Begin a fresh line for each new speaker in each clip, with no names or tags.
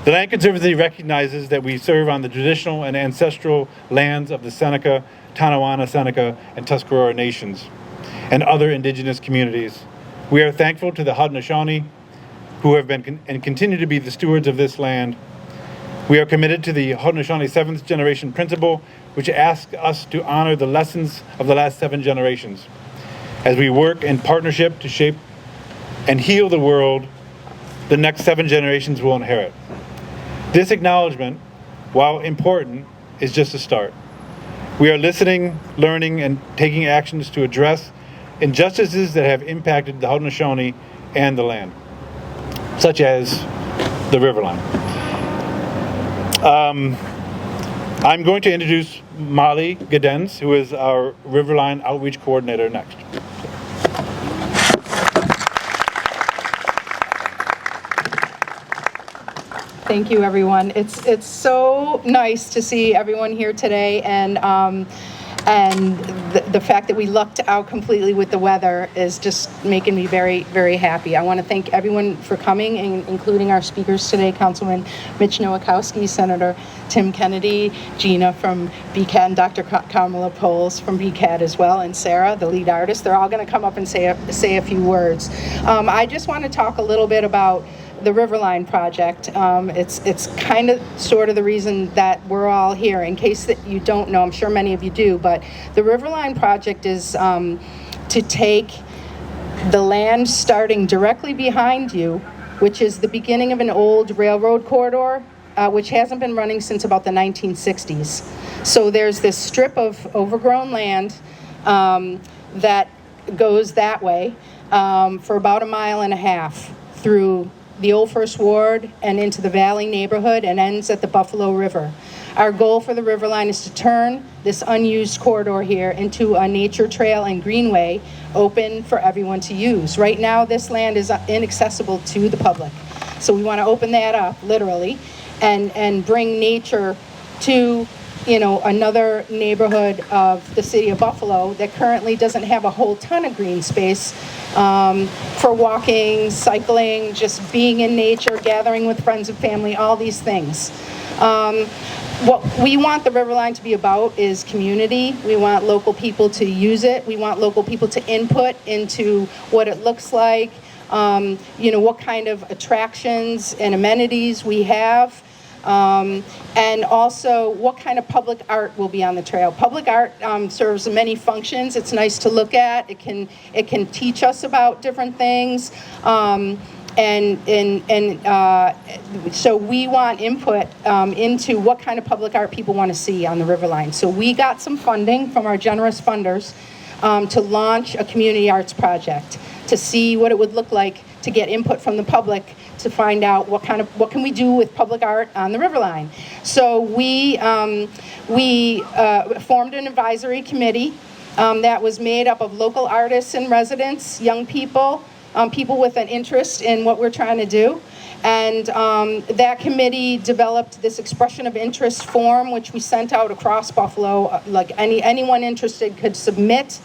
The Land Conservancy recognizes that we serve on the traditional and ancestral lands of the Seneca, Tonawanda, Seneca, and Tuscarora nations, and other indigenous communities. We are thankful to the Haudenosaunee, who have been and continue to be the stewards of this land. We are committed to the Haudenosaunee 7th generation principle, which asks us to honor the lessons of the last 7 generations as we work in partnership to shape and heal the world the next 7 generations will inherit. This acknowledgement, while important, is just a start. We are listening, learning, and taking actions to address injustices that have impacted the Haudenosaunee and the land, such as the Riverline. I'm going to introduce Molly Gadenz, who is our Riverline Outreach Coordinator, next.
Thank you, everyone. It's so nice to see everyone here today, and the fact that we lucked out completely with the weather is just making me very, very happy. I want to thank everyone for coming, including our speakers today, Councilman Mitch Nowakowski, Senator Tim Kennedy, Gina from BCAT, and Dr. Carmela Poles from BCAT as well, and Sarah, the lead artist. They're all going to come up and say a few words. I just want to talk a little bit about the Riverline project. It's kind of sort of the reason that we're all here. In case that you don't know, I'm sure many of you do, but the Riverline project is to take the land starting directly behind you, which is the beginning of an old railroad corridor, which hasn't been running since about the 1960s. So there's this strip of overgrown land that goes that way for about 1.5 miles through the Old First Ward and into the Valley neighborhood and ends at the Buffalo River. Our goal for the Riverline is to turn this unused corridor here into a nature trail and greenway open for everyone to use. Right now, this land is inaccessible to the public. So we want to open that up, literally, and bring nature to another neighborhood of the city of Buffalo that currently doesn't have a whole ton of green space for walking, cycling, just being in nature, gathering with friends and family, all these things. What we want the Riverline to be about is community. We want local people to use it. We want local people to input into what it looks like, what kind of attractions and amenities we have. And also what kind of public art will be on the trail. Public art serves many functions. It's nice to look at. It can teach us about different things. So we want input into what kind of public art people want to see on the Riverline. So we got some funding from our generous funders to launch a community arts project to see what it would look like to get input from the public to find out what can we do with public art on the Riverline. So we formed an advisory committee that was made up of local artists and residents, young people, people with an interest in what we're trying to do. And that committee developed this expression of interest form, which we sent out across Buffalo. Like anyone interested could submit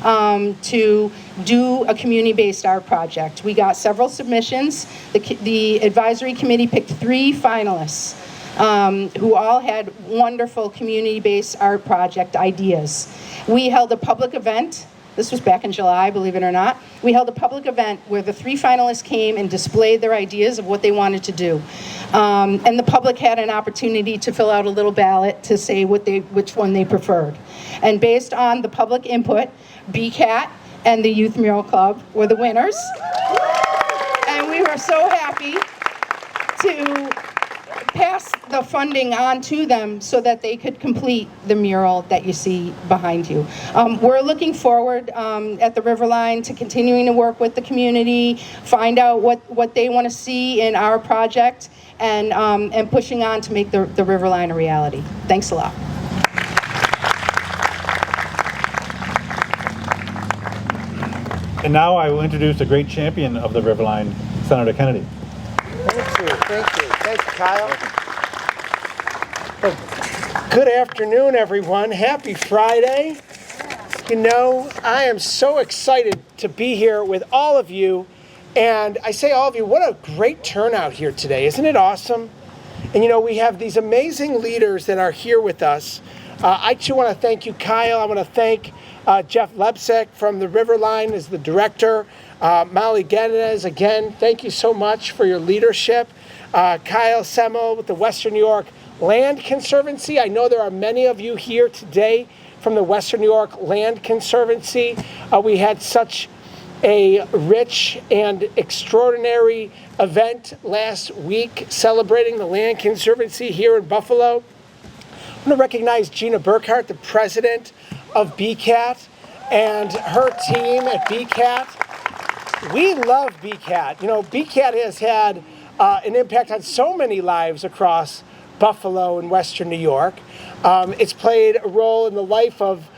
to do a community-based art project. We got several submissions. The advisory committee picked 3 finalists who all had wonderful community-based art project ideas. We held a public event. This was back in July, believe it or not. We held a public event where the 3 finalists came and displayed their ideas of what they wanted to do. And the public had an opportunity to fill out a little ballot to say which one they preferred. And based on the public input, BCAT and the Youth Mural Club were the winners. And we were so happy to pass the funding on to them so that they could complete the mural that you see behind you. We're looking forward at the Riverline to continuing to work with the community, find out what they want to see in our project, and pushing on to make the Riverline a reality. Thanks a lot.
And now I will introduce the great champion of the Riverline, Senator Kennedy.
Thank you, Kyle. Well, good afternoon, everyone. Happy Friday. I am so excited to be here with all of you. And I say all of you, what a great turnout here today. Isn't it awesome? And we have these amazing leaders that are here with us. I too want to thank you, Kyle. I want to thank Jeff Lebsek from the Riverline as the director. Molly Geddes, again, thank you so much for your leadership. Kyle Semmel with the Western New York Land Conservancy. I know there are many of you here today from the Western New York Land Conservancy. We had such a rich and extraordinary event last week celebrating the Land Conservancy here in Buffalo. I want to recognize Gina Burkhart, the president of BCAT, and her team at BCAT. We love BCAT. BCAT has had an impact on so many lives across Buffalo and Western New York. It's played a role in the life of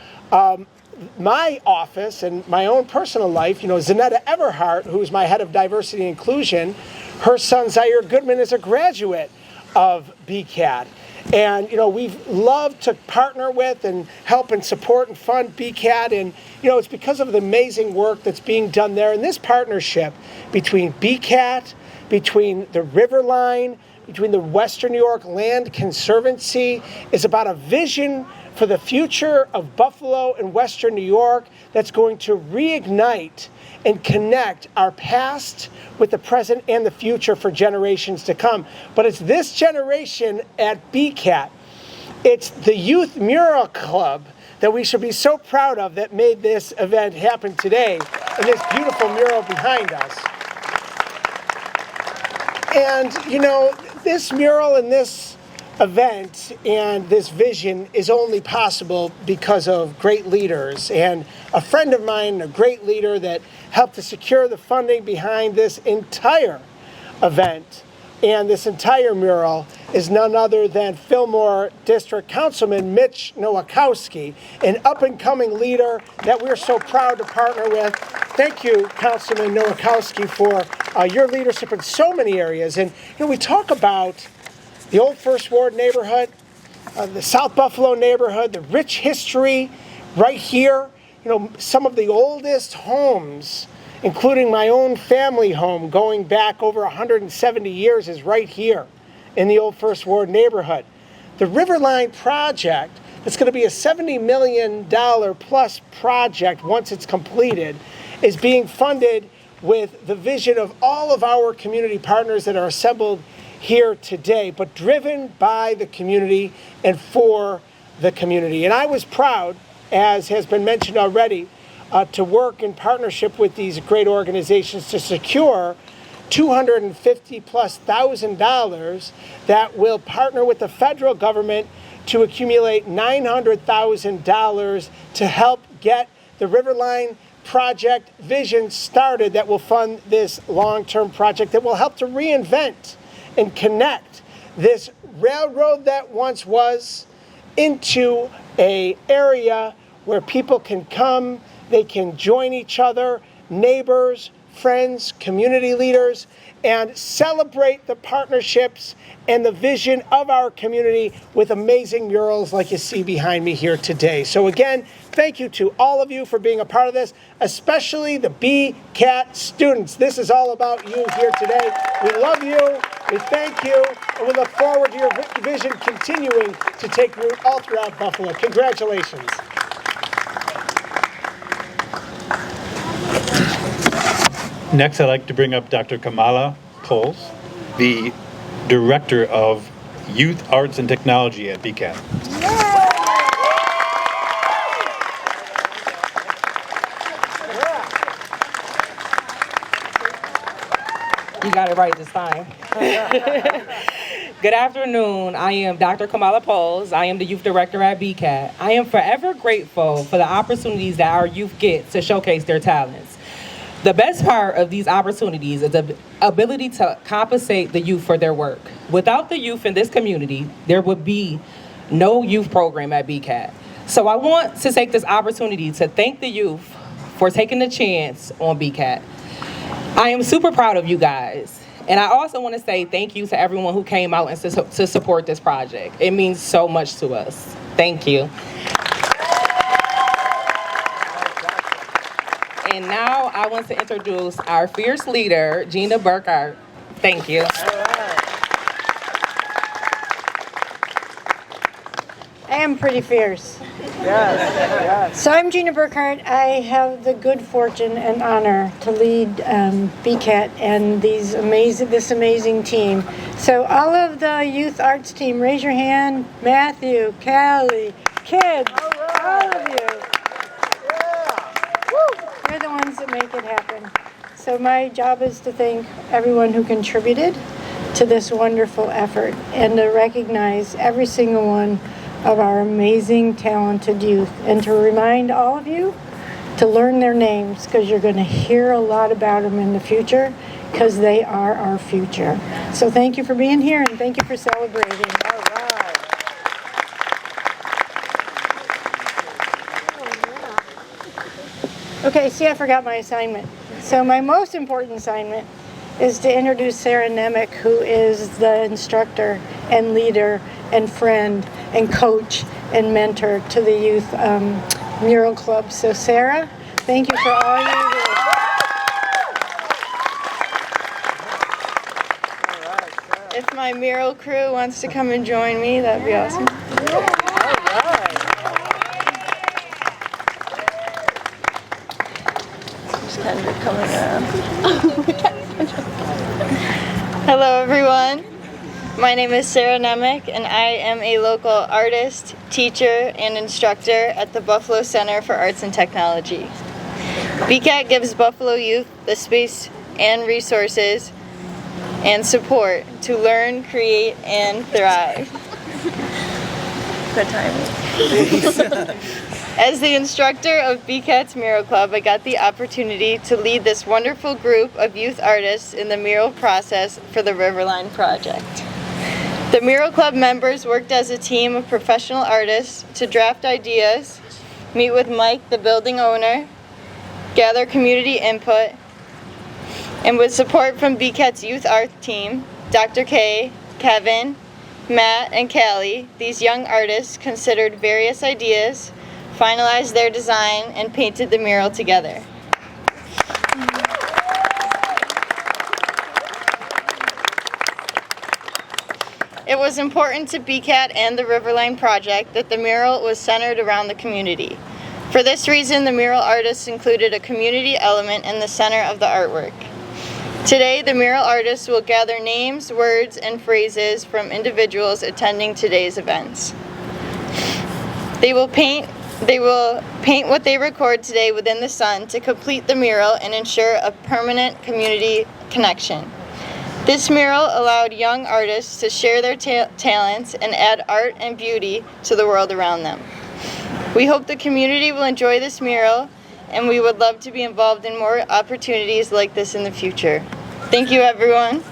my office and my own personal life. Zanetta Everhart, who's my head of diversity and inclusion, her son Zaire Goodman is a graduate of BCAT. And, we've loved to partner with and help and support and fund BCAT. And, it's because of the amazing work that's being done there. And this partnership between BCAT, between the Riverline, between the Western New York Land Conservancy is about a vision for the future of Buffalo and Western New York that's going to reignite and connect our past with the present and the future for generations to come. But it's this generation at BCAT, it's the Youth Mural Club that we should be so proud of that made this event happen today and this beautiful mural behind us. And, this mural and this event and this vision is only possible because of great leaders. And a friend of mine, a great leader that helped to secure the funding behind this entire event and this entire mural is none other than Fillmore District Councilman Mitch Nowakowski, an up-and-coming leader that we're so proud to partner with. Thank you, Councilman Nowakowski, for your leadership in so many areas. And we talk about the old First Ward neighborhood, the South Buffalo neighborhood, the rich history right here. Some of the oldest homes, including my own family home going back over 170 years, is right here in the old First Ward neighborhood. The Riverline project, it's going to be a $70 million plus project once it's completed, is being funded with the vision of all of our community partners that are assembled here today, but driven by the community and for the community. And I was proud, as has been mentioned already, to work in partnership with these great organizations to secure $250,000+ that will partner with the federal government to accumulate $900,000 to help get the Riverline project vision started that will fund this long-term project that will help to reinvent and connect this railroad that once was into an area where people can come, they can join each other, neighbors, friends, community leaders, and celebrate the partnerships and the vision of our community with amazing murals like you see behind me here today. So again, thank you to all of you for being a part of this, especially the BCAT students. This is all about you here today. We love you, we thank you, and we look forward to your vision continuing to take root all throughout Buffalo. Congratulations.
Next, I'd like to bring up Dr. Kamala Poles, the Director of Youth Arts and Technology at BCAT.
You got it right this time. Good afternoon. I am Dr. Kamala Poles. I am the Youth Director at BCAT. I am forever grateful for the opportunities that our youth get to showcase their talents. The best part of these opportunities is the ability to compensate the youth for their work. Without the youth in this community, there would be no youth program at BCAT. So I want to take this opportunity to thank the youth for taking the chance on BCAT. I am super proud of you guys. And I also want to say thank you to everyone who came out and to support this project. It means so much to us. Thank you. And now I want to introduce our fierce leader, Gina Burkhart. Thank you.
I am pretty fierce. So I'm Gina Burkhardt. I have the good fortune and honor to lead BCAT and this amazing team. So all of the youth arts team, raise your hand. Matthew, Callie, kids, all of you. You're the ones that make it happen. So my job is to thank everyone who contributed to this wonderful effort and to recognize every single one of our amazing, talented youth, and to remind all of you to learn their names, because you're going to hear a lot about them in the future, because they are our future. So thank you for being here, and thank you for celebrating. All right. Okay, see, I forgot my assignment. So my most important assignment is to introduce Sarah Nemec, who is the instructor and leader and friend and coach and mentor to the youth mural club. So Sarah, thank you for all you do.
If my mural crew wants to come and join me, that'd be awesome. Just kind of coming around. Hello, everyone. My name is Sarah Nemec, and I am a local artist, teacher, and instructor at the Buffalo Center for Arts and Technology. BCAT gives Buffalo youth the space and resources and support to learn, create, and thrive. Good timing. As the instructor of BCAT's Mural Club, I got the opportunity to lead this wonderful group of youth artists in the mural process for the Riverline project. The Mural Club members worked as a team of professional artists to draft ideas, meet with Mike, the building owner, gather community input, and with support from BCAT's youth art team, Dr. K, Kevin, Matt, and Callie, these young artists considered various ideas, finalized their design, and painted the mural together. It was important to BCAT and the Riverline project that the mural was centered around the community. For this reason, the mural artists included a community element in the center of the artwork. Today, the mural artists will gather names, words, and phrases from individuals attending today's events. They will paint what they record today within the sun to complete the mural and ensure a permanent community connection. This mural allowed young artists to share their talents and add art and beauty to the world around them. We hope the community will enjoy this mural, and we would love to be involved in more opportunities like this in the future. Thank you, everyone.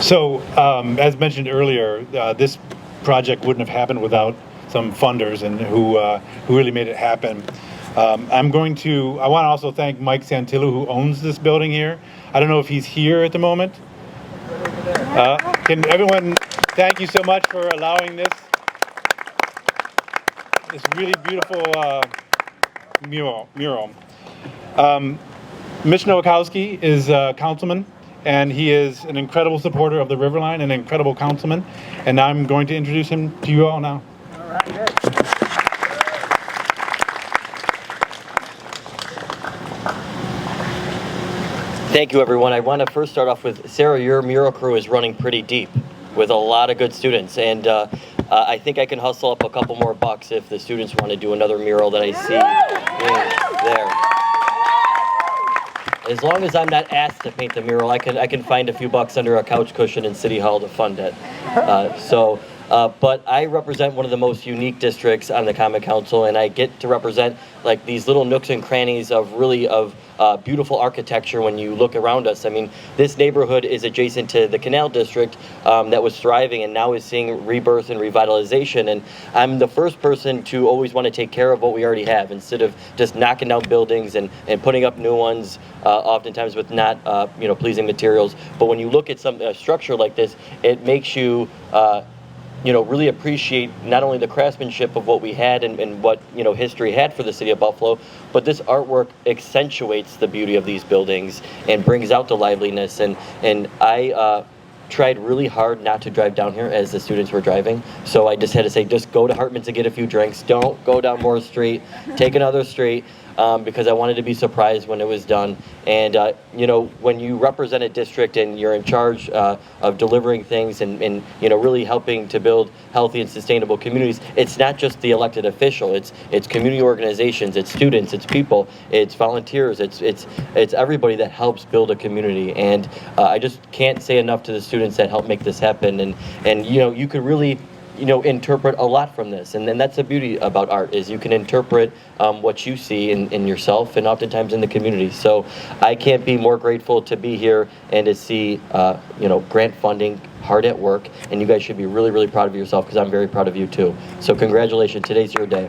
So, as mentioned earlier, this project wouldn't have happened without some funders and who really made it happen. I want to also thank Mike Santillo, who owns this building here. I don't know if he's here at the moment. Can everyone thank you so much for allowing this really beautiful mural. Mitch Nowakowski is a councilman, and he is an incredible supporter of the Riverline, an incredible councilman, and I'm going to introduce him to you all now.
All right, good.
Thank you, everyone. I want to first start off with, Sarah, your mural crew is running pretty deep with a lot of good students, and I think I can hustle up a couple more bucks if the students want to do another mural that I see there. As long as I'm not asked to paint the mural, I can find a few bucks under a couch cushion in City Hall to fund it. So But I represent one of the most unique districts on the Common Council, and I get to represent like these little nooks and crannies of beautiful architecture when you look around us. I mean, this neighborhood is adjacent to the Canal District that was thriving and now is seeing rebirth and revitalization. And I'm the first person to always want to take care of what we already have instead of just knocking down buildings and putting up new ones, oftentimes with not pleasing materials. But when you look at some structure like this, it makes you really appreciate not only the craftsmanship of what we had and what, history had for the city of Buffalo, but this artwork accentuates the beauty of these buildings and brings out the liveliness. And I tried really hard not to drive down here as the students were driving. So I just had to say, just go to Hartman to get a few drinks. Don't go down Moore Street. Take another street. Because I wanted to be surprised when it was done. And, when you represent a district and you're in charge of delivering things and really helping to build healthy and sustainable communities, it's not just the elected official. It's community organizations, it's students, it's people, it's volunteers, it's everybody that helps build a community. And I just can't say enough to the students that help make this happen. And you could really interpret a lot from this. And then that's the beauty about art, is you can interpret what you see in yourself and oftentimes in the community. So I can't be more grateful to be here and to see, grant funding hard at work. And you guys should be really, really proud of yourself, because I'm very proud of you too. So congratulations. Today's your day.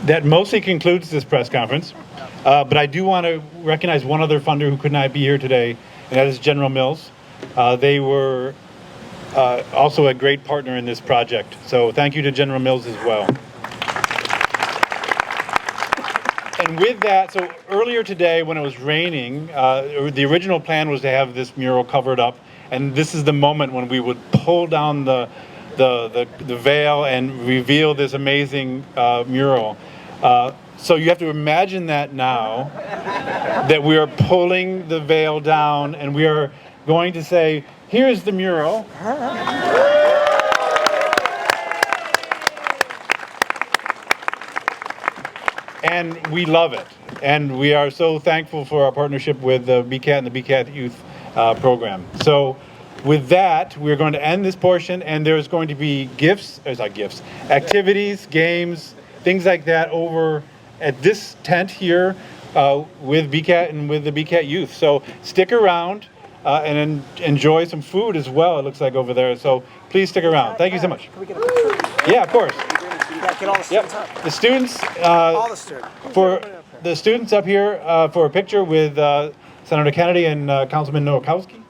That mostly concludes this press conference. But I do want to recognize one other funder who could not be here today, and that is General Mills. They were also a great partner in this project. So thank you to General Mills as well. And with that, so earlier today when it was raining, the original plan was to have this mural covered up, and this is the moment when we would pull down the veil and reveal this amazing mural. So you have to imagine that now, that we are pulling the veil down and we are going to say, here's the mural. And we love it. And we are so thankful for our partnership with the BCAT and the BCAT Youth program. So with that, we're going to end this portion, and there's going to be activities, games, things like that over at this tent here with BCAT and with the BCAT Youth. So stick around and enjoy some food as well, it looks like over there. So please stick around. Thank you so much.
Can we get a picture?
Yeah, of course.
Get all the students up.
The students,
All the students.
for the students up here for a picture with Senator Kennedy and Councilman Nowakowski.